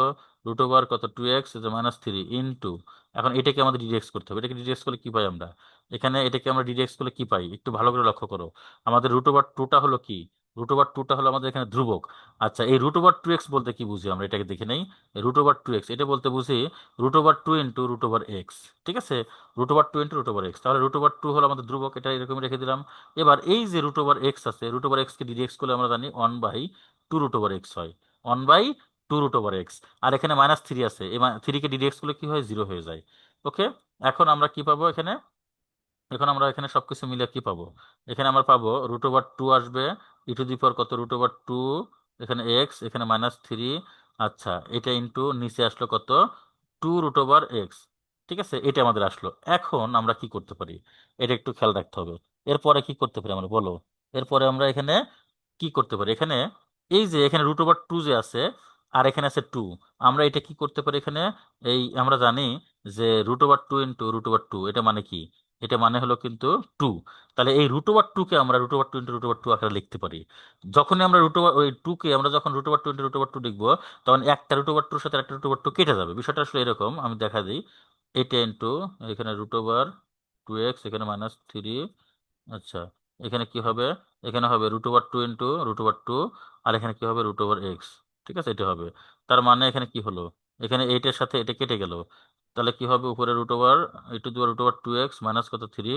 রুট ওভার কত two x minus three into, এখন এটাকে আমাদের ডিডিএক্স করতে হবে। এটাকে ডিডিএক্স করলে কি পাই আমরা, এখানে এটাকে আমরা ডিডিএক্স করলে কি পাই একটু ভালো করে লক্ষ্য করো। আমাদের রুট ওভার টুটা হলো কি, রুট ওভার টুটা হলো আমাদের এখানে ধ্রুবক। আচ্ছা, এই রুট ওভার টু এক্স বলতে কি বুঝি আমরা, এটাকে দেখে নেই। রুট ওভার টু এক্স এটা বলতে বুঝি root over two into root over x. ঠিক আছে, root over two into root over x, তাহলে রুট ওভার টু হলো আমাদের ধ্রুবক, এটা এরকম রেখে দিলাম। এবার এই যে রুট ওভার এক্স আছে, রুট ওভার এক্স কে ডিডিএক্স করলে আমরা জানি one by two root over x হয়, one by two root over x. আর এখানে মাইনাস থ্রি আছে, এই থ্রি কে ডিডিএক্স করলে কি হয়, জিরো হয়ে যায়। ওকে, এখন আমরা কি পাবো এখানে, এখন আমরা এখানে সবকিছু মিলে কি পাবো, এখানে আমরা পাবো রুট ওভার টু আসবে, ই টু দি পাওয়ার কত রুট ওভার টু, এখানে এক্স, এখানে মাইনাস থ্রি। আচ্ছা, এটা ইন্টু নিচে আসলো কত, টু রুট ওভার এক্স। ঠিক আছে, এটা আমাদের আসলো। এখন আমরা কি করতে পারি, এটা একটু খেয়াল রাখতে হবে। এরপরে কি করতে পারি আমরা বলো, এরপরে আমরা এখানে কি করতে পারি, এখানে এই যে এখানে রুট ওভার টু যে আছে আর এখানে আছে টু, আমরা এটা কি করতে পারি এখানে, এই আমরা জানি যে root over two into root over two এটা মানে কি, এটা মানে হলো কিন্তু টু। তাহলে এই রুট ওভার টু কে আমরা root over two into root over two আকারে লিখতে পারি। যখনই আমরা রুট ওভার ওই টু কে আমরা যখন root over two into root over two লিখবো, তখন একটা রুট ওভার টুর সাথে একটা রুট ওভার টু কেটে যাবে। বিষয়টা আসলে এরকম, আমি দেখা দিই। এটা ইন্টু এখানে রুট ওভার টু এক্স, এখানে মাইনাস থ্রি। আচ্ছা, এখানে কি হবে, এখানে হবে root over two into root over two, আর এখানে কি হবে রুট ওভার এক্স। ঠিক আছে, এটা হবে। তার মানে এখানে কি হলো, এখানে এইটার সাথে এটা কেটে গেল, তাহলে কি হবে উপরে রুট ওভার এই two the root over two x minus কত থ্রি।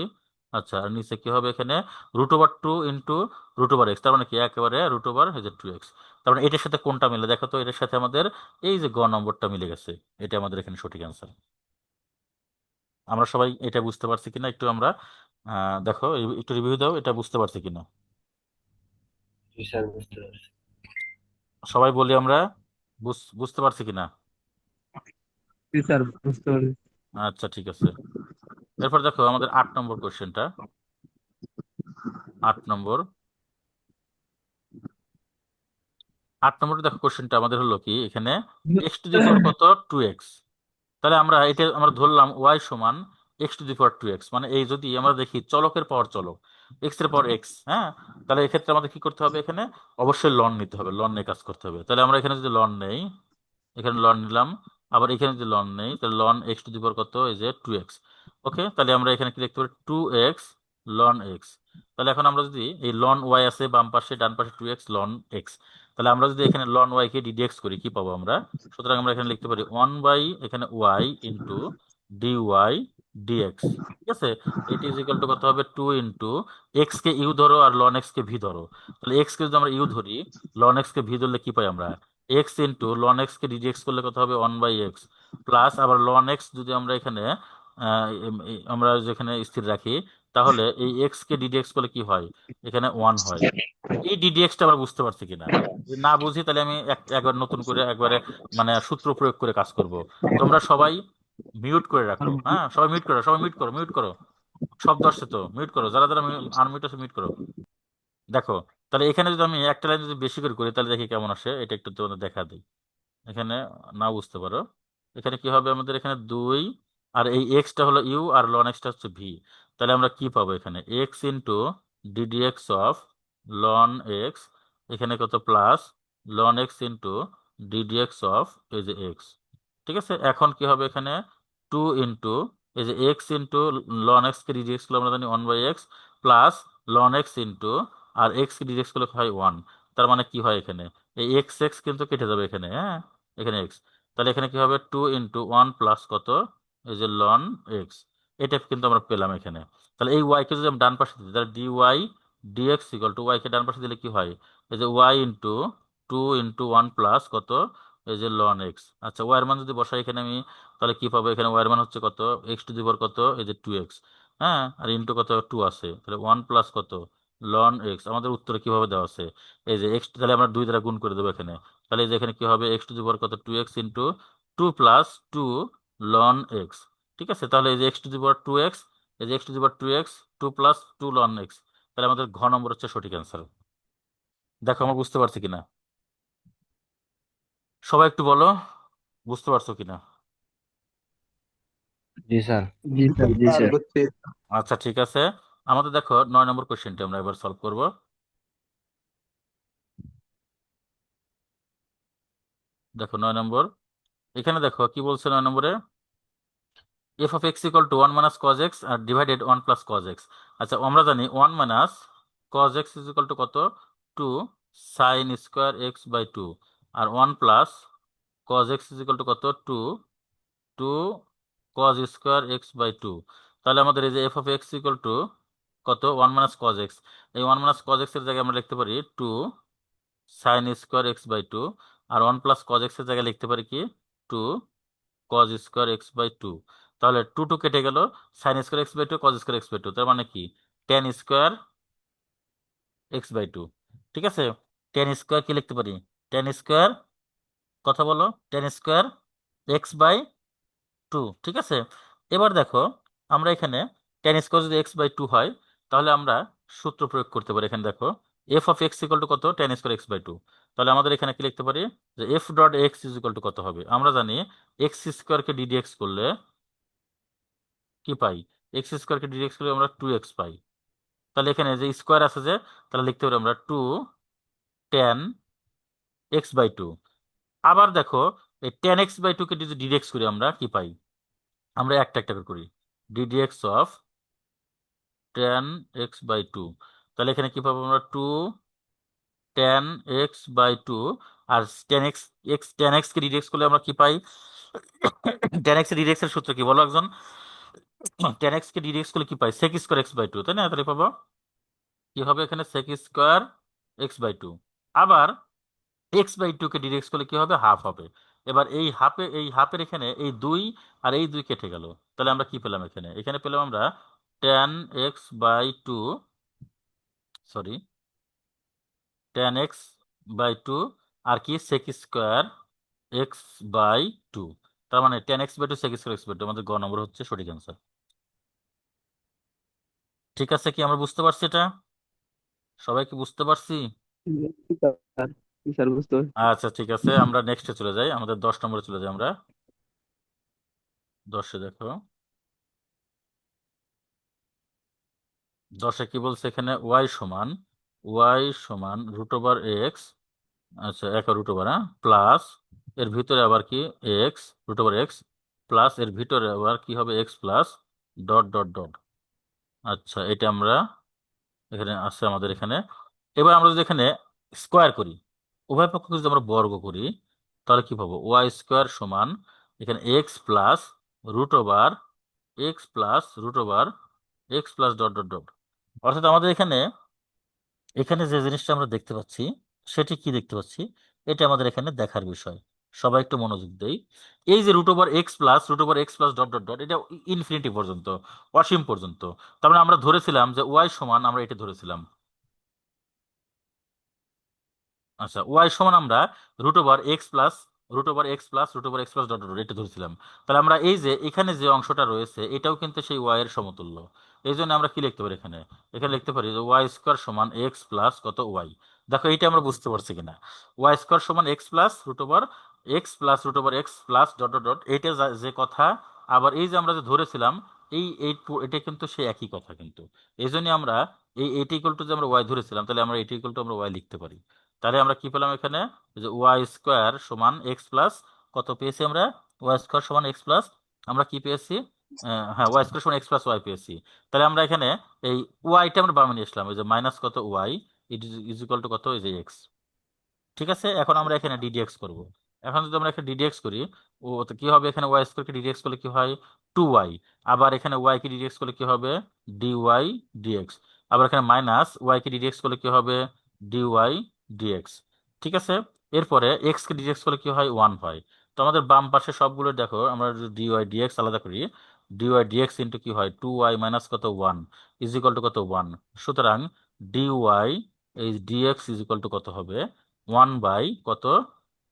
আচ্ছা, আর নিচে কি হবে এখানে root over two into root over x, তার মানে কি একেবারে রুট ওভার হয়েছে টু এক্স। তার মানে এটার সাথে কোনটা মিলে দেখো তো, এটার সাথে আমাদের এই যে গ নম্বরটা মিলে গেছে, এটা আমাদের এখানে সঠিক অ্যান্সার। আমরা সবাই এটা বুঝতে পারছি কিনা একটু আমরা দেখো, একটু রিভিউ দাও, এটা বুঝতে পারছি কিনা জি স্যার, বুঝতে পারছি। সবাই বলি আমরা, বুঝতে পারছি কিনা। জি স্যার, বুঝতে পারছি। আচ্ছা, ঠিক আছে। এরপর দেখো আমাদের 8 নম্বর কোশ্চেনটা, 8 নম্বর, 8 নম্বর দেখো কোশ্চেনটা আমাদের হলো কি, এখানে এক্স টু দি পাওয়ার কত টু এক্স। তাহলে আমরা এটা আমরা ধরলাম ওয়াই সমান x to the power two x, মানে এই যদি আমরা দেখি চলকের পাওয়ার চলক, এক্স এর পাওয়ার এক্স, হ্যাঁ, তাহলে এক্ষেত্রে আমাদের কি করতে হবে, এখানে অবশ্যই লন নিতে হবে, লন নিয়ে কাজ করতে হবে। তাহলে আমরা এখানে যদি লন নেই, এখানে লন নিলাম, আবার এখানে যদি লন নেই, তাহলে loan x to the power কত, এই যে টু এক্স। ওকে, তাহলে আমরা এখানে কি লিখতে পারি, টু এক্স লন এক্স। তাহলে এখন আমরা যদি এই লন ওয়াই আছে বাম পাশে, ডান পাশে টু এক্স লন এক্স, তাহলে আমরা যদি এখানে লন ওয়াই কে ডিডিএক্স করি কি পাবো আমরা, সুতরাং আমরা এখানে লিখতে পারি ওয়ান বাই এখানে y into d y dx. ঠিক আছে, এটি ইজ ইকাল টু কত হবে, টু ইন্টু এক্স কে ইউ ধরো আর লন এক্স কে ভি ধরো। তাহলে এক্স কে যদি আমরা ইউ ধরি, লন এক্স কে ভি ধরলে কি পাই আমরা, এক্স ইন্টু লন এক্স কে ডিডিএক্স করলে কত হবে, ওয়ান বাই এক্স, প্লাস আবার লন এক্স যদি আমরা এখানে আমরা যেখানে স্থির রাখি, তাহলে এই এক্স কে ডিডিএক্স করলে কি হয়, এখানে ওয়ান হয়। এই ডিডিএক্সটা আমরা বুঝতে পারছি কিনা, যদি না বুঝি তাহলে আমি একবার নতুন করে একবারে মানে সূত্র প্রয়োগ করে কাজ করব। তোমরা সবাই মিউট করে রাখো, হ্যাঁ, সবাই মিউট করো, সবাই মিউট করো, মিউট করো। শব্দ আসছে তো মিউট করো, যারা যারা আনমিউট আছে মিউট করো। দেখো, তাহলে এখানে যদি আমি একটা লাইন যদি বেশি করে করি তাহলে দেখি কেমন আসে, এটা একটু তোমাদের দেখা দিই। এখানে না বুঝতে পারো, এখানে কি হবে আমাদের, এখানে দুই, আর এই এক্সটা হলো ইউ আর লন এক্সটা হচ্ছে ভি। তাহলে আমরা কি পাবো এখানে, x into ddx of loan x, এখানে কত plus ln x into ddx of এই যে এক্স। ঠিক আছে, এখন কি হবে এখানে, টু ইন্টু এই যে এক্স ইন্টু লন এক্স কে ডিডিএক্স করলে আমরা জানি one by x, plus ln x into আর এক্স কে ডিডিএক্স করলে হয় ওয়ান। তার মানে কি হয় এখানে, এই এক্স এক্স কিন্তু কেটে যাবে এখানে, হ্যাঁ, এখানে এক্স। তাহলে এখানে কি হবে, টু ইন্টু ওয়ান প্লাস কত, এই যে লন এক্স। এটা কিন্তু আমরা পেলাম এখানে। তাহলে এই ওয়াই কে যদি আমি ডান পাশে দিই, তাহলে d y d x equal to y কে ডান পাশে দিলে কি হয়, এই যে y into two into one plus কত, এই যে লন এক্স। আচ্ছা, ওয়াই এর মান যদি বসাই এখানে আমি, তাহলে কি পাবো এখানে, ওয়াই এর মান হচ্ছে কত, এক্স টু দি পাওয়ার কত, এই যে টু এক্স, হ্যাঁ, আর ইন্টু কত টু আছে, তাহলে ওয়ান প্লাস কত লন এক্স। আমাদের উত্তরে কিভাবে দেওয়া আছে, এই যে এক্স, তাহলে আমরা দুই দ্বারা গুণ করে দেবো এখানে। তাহলে এই যে এখানে কি হবে, এক্স টু দি পাওয়ার কত two x into two plus two ln x. ঠিক আছে, তাহলে এই যে x to the power two x, এই যে x to the power two x, two plus two ln x. তাহলে আমাদের ঘ নম্বর হচ্ছে সঠিক অ্যান্সার। দেখো আমরা বুঝতে পারছি কিনা, সবাই একটু বলো বুঝতে পারছো কিনা? জি স্যার। জি স্যার জি স্যার স্যার বুঝছি। আচ্ছা ঠিক আছে, আমাদের দেখো 9 নম্বর কোশ্চেনটা আমরা এবার সলভ করব। দেখো 9 নম্বর, এখানে দেখো কি বলছে 9 নম্বরে, f of x equal to 1 - cos x আর ডিভাইডেড 1 + cos x। আচ্ছা আমরা জানি 1 - cos x is equal to কত, 2 sin² x/2, আর 1 + cos x is equal to কত, 2 cos² x/2। তাহলে আমাদের এই যে f of x equal to কত, 1 - cos x, এই 1 - cos x এর জায়গায় আমরা লিখতে পারি 2 sin² x/2, আর 1 + cos x এর জায়গায় লিখতে পারি কি, 2 cos² x/2। তাহলে 2 কেটে গেল, sin² x/2 cos² x/2, তার মানে কি, tan² x/2। ঠিক আছে, tan² কি লিখতে পারি, tan², কথা বলো, tan²x/2। ঠিক আছে, এবার দেখো আমরা এখানে tan² যদি x/2 হয়, তাহলে আমরা সূত্র প্রয়োগ করতে পারি। এখানে দেখো F of x equal to কত, tan²x/2। তাহলে আমাদের এখানে কি লিখতে পারি, যে F dot x is equal to কত হবে, আমরা জানি x² ডিডিএক্স করলে কি পাই, x² ডিডিএক্স করলে আমরা 2x পাই। তাহলে এখানে যে স্কোয়ার আছে যে, তাহলে লিখতে পারি আমরা 2 tan x/2। আবার দেখো এই tan x/2 কে যদি ডিডিএক্স করি আমরা কি পাই, আমরা একটা একটা করে করি, ডিডিএক্স অফ tan x/2। তাহলে এখানে কি পাবো আমরা, 2 tan x/2, আর tan x কে ডিডিএক্স করলে আমরা কি পাই, tan x এর ডিডিএক্স এর সূত্র কি বলো একজন, tan x কে ডিডিএক্স করলে কি পাই, sec² x/2, তাই না? তাহলে পাবো কি হবে এখানে, sec² x/2। আবার x/2 কে ডিডিএক্স করলে কি হবে, হাফ হবে। এবার এই হাফের এখানে এই 2 আর এই 2 কেটে গেল, তাহলে আমরা কি পেলাম এখানে, এখানে পেলাম আমরা tan x/2, sorry, tan x/2, আর কি sec²x/2। তার মানে tan x/2 sec²x/2, আমাদের গ নম্বর হচ্ছে সঠিক অ্যান্সার। ঠিক আছে, কি আমরা বুঝতে পারছি এটা, সবাই কি বুঝতে পারছি? জি স্যার জি স্যার বুঝতে পারছি। আচ্ছা ঠিক আছে, আমরা নেক্সটে চলে যাই, আমাদের 10 নম্বরে চলে যাই আমরা। 10-এ দেখো, 10-এ কি বলছে এখানে, y সমান √x, আচ্ছা এক √, হ্যাঁ, প্লাস এর ভিতরে আবার কি √x, প্লাস এর ভিতরে আবার কি হবে x plus dot dot dot. আচ্ছা এটা আমরা এখানে আছে আমাদের এখানে। এবার আমরা যদি এখানে স্কোয়ার করি, উভয় পক্ষকে যদি আমরা বর্গ করি, তাহলে কি পাবো, y² সমান এখানে x plus dot dot dot. অর্থাৎ আমাদের এখানে এখানে যে জিনিসটা আমরা দেখতে পাচ্ছি, সেটি কি দেখতে পাচ্ছি, এটা আমাদের এখানে দেখার বিষয়। সবাই একটু মনোযোগ দেই। এই যে √x plus dot dot dot, এটা ইনফিনিটি পর্যন্ত, অসীম পর্যন্ত। তার মানে আমরা ধরেছিলাম যে ওয়াই সমান, আমরা এটা ধরেছিলাম, আচ্ছা ওয়াই সমান আমরা √x প্লাস ডট ডট এটা ধরেছিলাম। তাহলে আমরা এই যে এখানে যে অংশটা রয়েছে, এটাও কিন্তু সেই ওয়াই এর সমতুল্য। এই জন্য আমরা কি লিখতে পারি এখানে, এখানে লিখতে পারি যে y² সমান এক্স প্লাস কত ওয়াই। দেখো এইটা আমরা বুঝতে পারছি কিনা, y² সমান x plus dot dot dot, এইটা যে কথা। আবার এই যে আমরা যে ধরেছিলাম, এটা কিন্তু সেই একই কথা কিন্তু। এই জন্য আমরা এইটা ইকুয়াল টু যে আমরা ওয়াই ধরেছিলাম, তাহলে আমরা এটা ইকুয়াল টু আমরা ওয়াই লিখতে পারি। তাহলে আমরা কি পেলাম এখানে, যে y² সমান এক্স প্লাস কত পেয়েছি আমরা, y² সমান এক্স প্লাস, আমরা কি পেয়েছি, হ্যাঁ y² সমান এক্স প্লাস ওয়াই পেয়েছি। তাহলে আমরা এখানে এই ওয়াইটা আমরা বামে নিয়ে আসলাম, এই যে মাইনাস কত ওয়াই ইজ ইকুয়াল টু কত, এই যে এক্স। ঠিক আছে, এখন আমরা এখানে ডিডিএক্স করব। এখন যদি আমরা এখানে ডিডিএক্স করি, ও তো কি হবে, এখানে y² কে ডিডিএক্স করলে কি হয়, 2y। আবার এখানে y কে ডিডিএক্স করলে কি হবে, dy dx। আবার এখানে মাইনাস y কে ডিডিএক্স করলে কি হবে, dy dx। ঠিক আছে, এরপরে x কে ডিডিএক্স করলে কি হয়, 1 হয়। তো আমাদের বাম পাশে সবগুলো দেখো, আমরা যদি dy dx আলাদা করি, dy dx ইন্টু কি হয়, 2y মাইনাস কত 1 ইজ ইকুয়াল টু কত 1। সুতরাং dy এই dx ইজ ইকুয়াল টু কত হবে, 1/কত,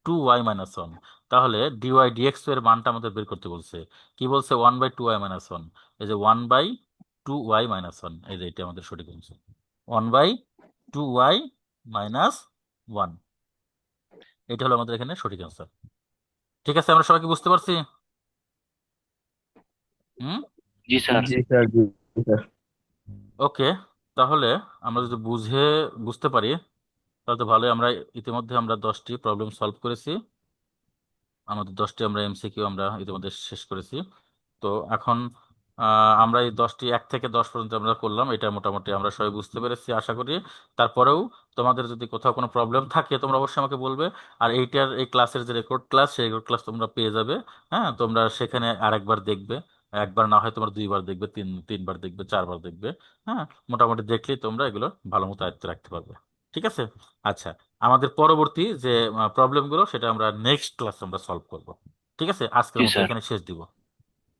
2y - 1। তাহলে ডিওয়াই ডিএক্স এর মানটা আমাদের বের করতে বলছে, কি বলছে, 1/2y - 1। এই যে 1/2y - 1, এই যে এটা আমাদের সঠিক অংশ, 1/2y - 1। এটা হলো আমাদের এখানে সঠিক অ্যান্সার। ঠিক আছে, আমরা সবাইকে বুঝতে পারছি? হুম। জি স্যার। জি স্যার, জি স্যার। ওকে, তাহলে আমরা যদি বুঝতে পারি তাহলে তো ভালোই। আমরা ইতিমধ্যে আমরা 10টি প্রবলেম সলভ করেছি, আমাদের 10টি আমরা এমসিকিউ আমরা ইতিমধ্যে শেষ করেছি। তো এখন আমরা এই 10টি 1 থেকে 10 পর্যন্ত আমরা করলাম, এটা মোটামুটি আমরা সবাই বুঝতে পেরেছি আশা করি। তারপরেও তোমাদের যদি কোথাও কোনো প্রবলেম থাকে তোমরা অবশ্যই আমাকে বলবে। আর এই ক্লাসের যে রেকর্ড ক্লাস, সেই রেকর্ড ক্লাস তোমরা পেয়ে যাবে। হ্যাঁ, তোমরা সেখানে আরেকবার দেখবে, একবার না হয় তোমরা দুইবার দেখবে, তিনবার দেখবে, চারবার দেখবে। হ্যাঁ, মোটামুটি দেখলেই তোমরা এগুলো ভালো মতো আয়ত্তে রাখতে পারবে। ঠিক আছে। আচ্ছা, আমাদের পরবর্তী যে প্রবলেমগুলো সেটা আমরা নেক্সট ক্লাসে আমরা সলভ করব। ঠিক আছে, আজকের জি মতো স্যার। এখানে শেষ দিব।